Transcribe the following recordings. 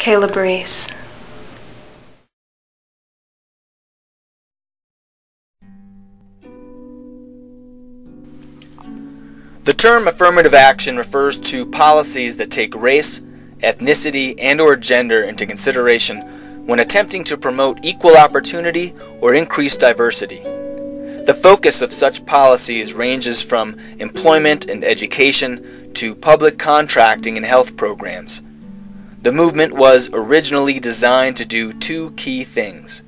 Kailabreece. The term affirmative action refers to policies that take race, ethnicity, and/or gender into consideration when attempting to promote equal opportunity or increase diversity. The focus of such policies ranges from employment and education to public contracting and health programs. The movement was originally designed to do two key things.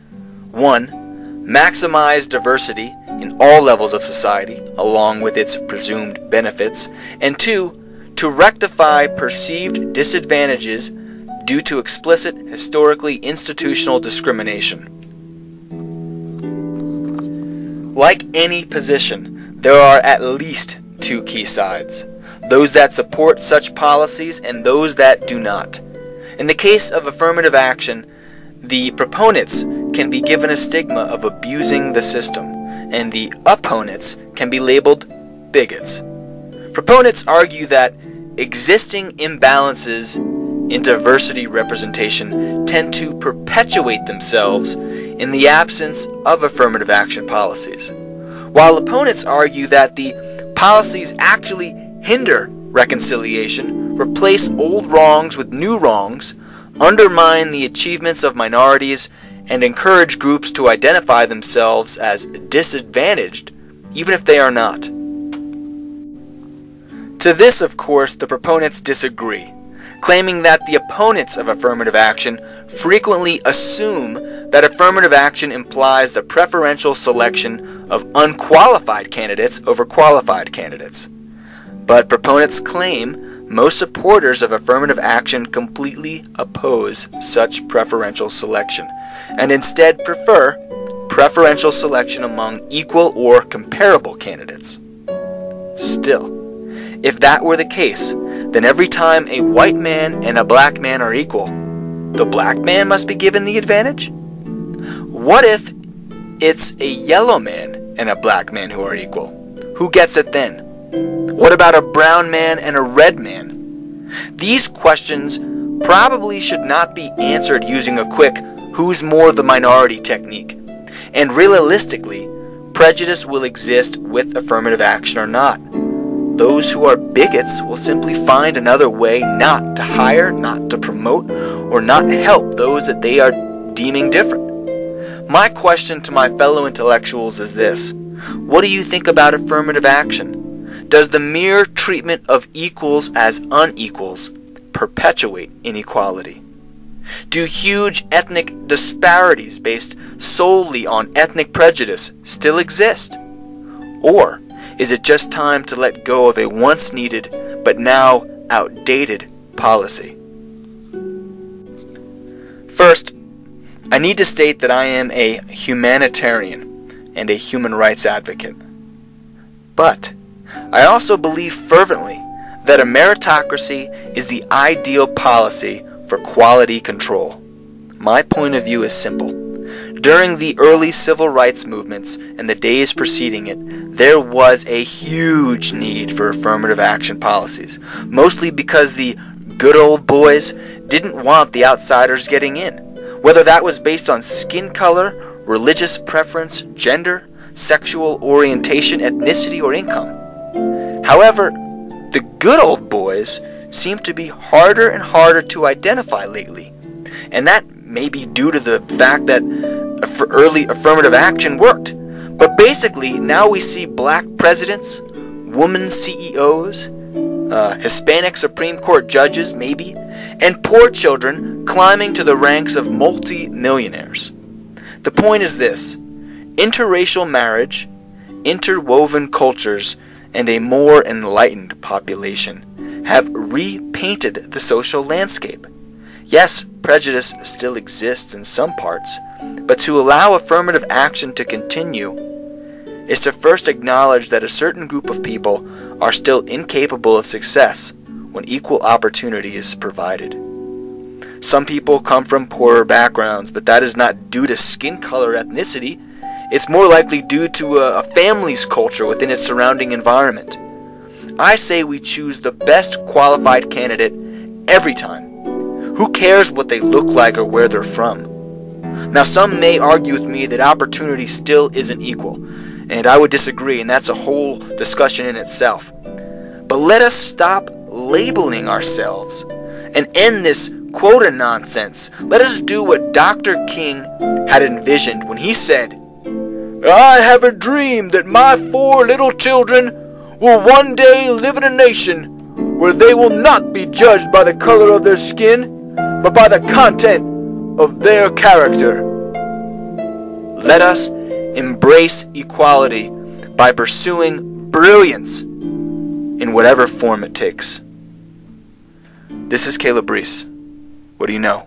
1. Maximize diversity in all levels of society, along with its presumed benefits, and 2. To rectify perceived disadvantages due to explicit, historically institutional discrimination. Like any position, there are at least two key sides, those that support such policies and those that do not. In the case of affirmative action, the proponents can be given a stigma of abusing the system, and the opponents can be labeled bigots. Proponents argue that existing imbalances in diversity representation tend to perpetuate themselves in the absence of affirmative action policies, while opponents argue that the policies actually hinder reconciliation, replace old wrongs with new wrongs, undermine the achievements of minorities, and encourage groups to identify themselves as disadvantaged, even if they are not. To this, of course, the proponents disagree, claiming that the opponents of affirmative action frequently assume that affirmative action implies the preferential selection of unqualified candidates over qualified candidates. But proponents claim most supporters of affirmative action completely oppose such preferential selection, and instead prefer preferential selection among equal or comparable candidates. Still, if that were the case, then every time a white man and a black man are equal, the black man must be given the advantage? What if it's a yellow man and a black man who are equal? Who gets it then? What about a brown man and a red man? These questions probably should not be answered using a quick who's more the minority technique. And realistically, prejudice will exist with affirmative action or not. Those who are bigots will simply find another way not to hire, not to promote, or not help those that they are deeming different. My question to my fellow intellectuals is this: what do you think about affirmative action? Does the mere treatment of equals as unequals perpetuate inequality? Do huge ethnic disparities based solely on ethnic prejudice still exist? Or is it just time to let go of a once needed but now outdated policy? First, I need to state that I am a humanitarian and a human rights advocate. But I also believe fervently that a meritocracy is the ideal policy for quality control. My point of view is simple. During the early civil rights movements and the days preceding it, there was a huge need for affirmative action policies, mostly because the good old boys didn't want the outsiders getting in, whether that was based on skin color, religious preference, gender, sexual orientation, ethnicity, or income. However, the good old boys seem to be harder and harder to identify lately, and that may be due to the fact that early affirmative action worked. But basically, now we see black presidents, women CEOs, Hispanic Supreme Court judges, maybe, and poor children climbing to the ranks of multi-millionaires. The point is this: interracial marriage, interwoven cultures, and a more enlightened population have repainted the social landscape. Yes, prejudice still exists in some parts, but to allow affirmative action to continue is to first acknowledge that a certain group of people are still incapable of success when equal opportunity is provided. Some people come from poorer backgrounds, but that is not due to skin color or ethnicity. It's more likely due to a family's culture within its surrounding environment. I say we choose the best qualified candidate every time, Who cares what they look like or where they're from? Now, some may argue with me that opportunity still isn't equal, and I would disagree, and that's a whole discussion in itself. But let us stop labeling ourselves and end this quota nonsense. Let us do what Dr. King had envisioned when he said, "I have a dream that my 4 little children will one day live in a nation where they will not be judged by the color of their skin, but by the content of their character." Let us embrace equality by pursuing brilliance in whatever form it takes. This is kailabreece. What do you know?